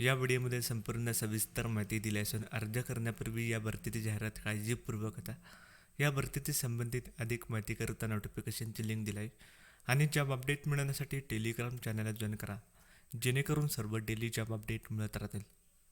या व्हिडिओमध्ये संपूर्ण सविस्तर माहिती दिली असून अर्ज करण्यापूर्वी या भरतीची जाहिरात काळजीपूर्वक होता. या भरतीशी संबंधित अधिक माहिती करता नोटिफिकेशनची लिंक दिली आहे आणि जॉब अपडेट मिळवण्यासाठी टेलिग्राम चॅनलला जॉईन करा, जेणेकरून सर्व डेली जॉब अपडेट मिळत राहतील.